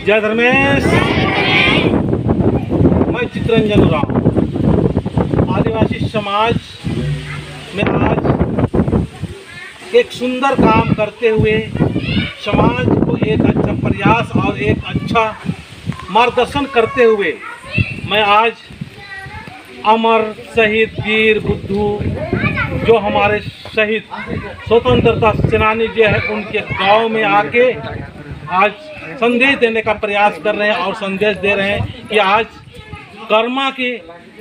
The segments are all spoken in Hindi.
जय धर्मेश। मैं चित्रंजन राव आदिवासी समाज में आज एक सुंदर काम करते हुए समाज को एक अच्छा प्रयास और एक अच्छा मार्गदर्शन करते हुए मैं आज अमर शहीद वीर बुद्धू जो हमारे शहीद स्वतंत्रता सेनानी जो है उनके गांव में आके आज संदेश देने का प्रयास कर रहे हैं और संदेश दे रहे हैं कि आज कर्मा के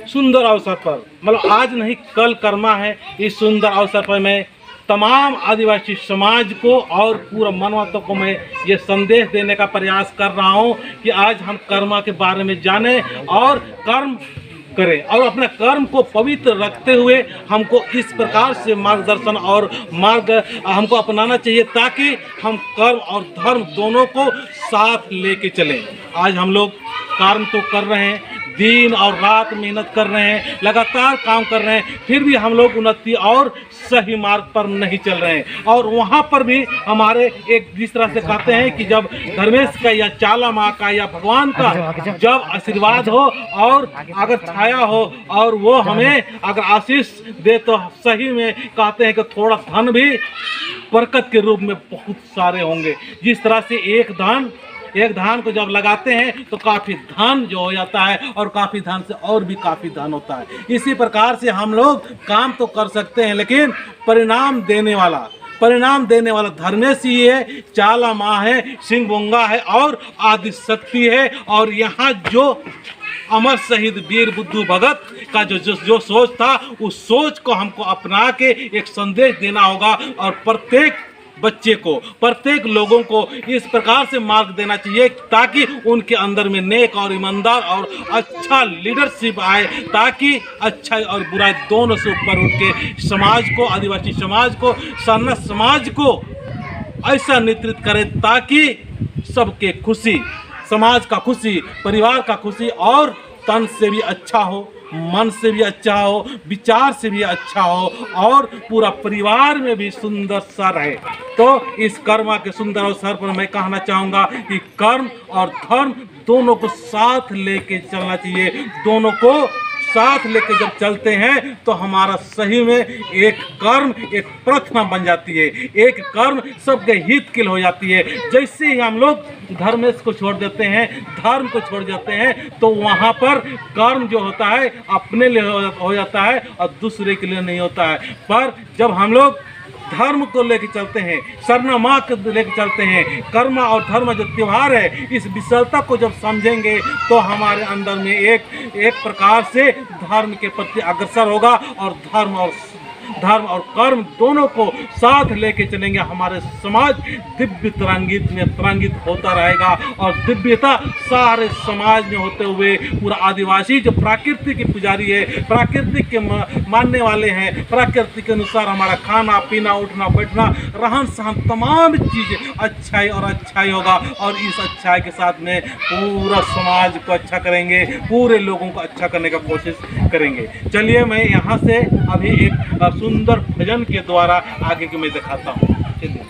सुंदर अवसर पर, मतलब आज नहीं कल कर्मा है, इस सुंदर अवसर पर मैं तमाम आदिवासी समाज को और पूरा मानवता को मैं ये संदेश देने का प्रयास कर रहा हूँ कि आज हम कर्मा के बारे में जानें और कर्म करें और अपने कर्म को पवित्र रखते हुए हमको इस प्रकार से मार्गदर्शन और मार्ग हमको अपनाना चाहिए ताकि हम कर्म और धर्म दोनों को साथ लेके चलें। आज हम लोग कर्म तो कर रहे हैं, दिन और रात मेहनत कर रहे हैं, लगातार काम कर रहे हैं, फिर भी हम लोग उन्नति और सही मार्ग पर नहीं चल रहे हैं। और वहाँ पर भी हमारे एक जिस तरह से कहते हैं कि जब धर्मेश का या चाला माँ का या भगवान का जब आशीर्वाद हो और अगर छाया हो और वो हमें अगर आशीष दे तो सही में कहते हैं कि थोड़ा धन भी बरकत के रूप में बहुत सारे होंगे। जिस तरह से एक धान को जब लगाते हैं तो काफ़ी धान जो हो जाता है और काफ़ी धान से और भी काफ़ी धान होता है। इसी प्रकार से हम लोग काम तो कर सकते हैं लेकिन परिणाम देने वाला धर्मेश ही है, चाला माँ है, सिंह बोंगा है और आदि शक्ति है। और यहाँ जो अमर शहीद वीर बुद्धू भगत का जो सोच था उस सोच को हमको अपना के एक संदेश देना होगा और प्रत्येक बच्चे को, प्रत्येक लोगों को इस प्रकार से मार्ग देना चाहिए ताकि उनके अंदर में नेक और ईमानदार और अच्छा लीडरशिप आए, ताकि अच्छाई और बुराई दोनों से ऊपर उठ के समाज को, आदिवासी समाज को, सरना समाज को ऐसा नेतृत्व करे ताकि सबके खुशी, समाज का खुशी, परिवार का खुशी और तन से भी अच्छा हो, मन से भी अच्छा हो, विचार से भी अच्छा हो और पूरा परिवार में भी सुंदर सा रहे। तो इस कर्मा के सुंदर अवसर पर मैं कहना चाहूँगा कि कर्म और धर्म दोनों को साथ लेके चलना चाहिए। दोनों को साथ लेके जब चलते हैं तो हमारा सही में एक कर्म एक प्रार्थना बन जाती है, एक कर्म सबके हित के लिए हो जाती है। जैसे ही हम लोग धर्मेश को छोड़ देते हैं, धर्म को छोड़ देते हैं तो वहाँ पर कर्म जो होता है अपने लिए हो जाता है और दूसरे के लिए नहीं होता है। पर जब हम लोग धर्म को लेकर चलते हैं, सरना माँ को लेकर चलते हैं, कर्म और धर्म जो त्यौहार है इस विशलता को जब समझेंगे तो हमारे अंदर में एक प्रकार से धर्म के प्रति अग्रसर होगा और धर्म और कर्म दोनों को साथ लेके चलेंगे। हमारे समाज दिव्य तरांगित होता रहेगा और दिव्यता सारे समाज में होते हुए पूरा आदिवासी जो प्रकृति के पुजारी है, प्रकृति के मानने वाले हैं, प्रकृति के अनुसार हमारा खाना पीना उठना बैठना रहन सहन तमाम चीज़ें अच्छाई और अच्छाई होगा और इस अच्छाई के साथ में पूरा समाज को अच्छा करेंगे, पूरे लोगों को अच्छा करने का कोशिश करेंगे। चलिए मैं यहाँ से अभी एक सुंदर भजन के द्वारा आगे की मैं दिखाता हूँ। चलिए।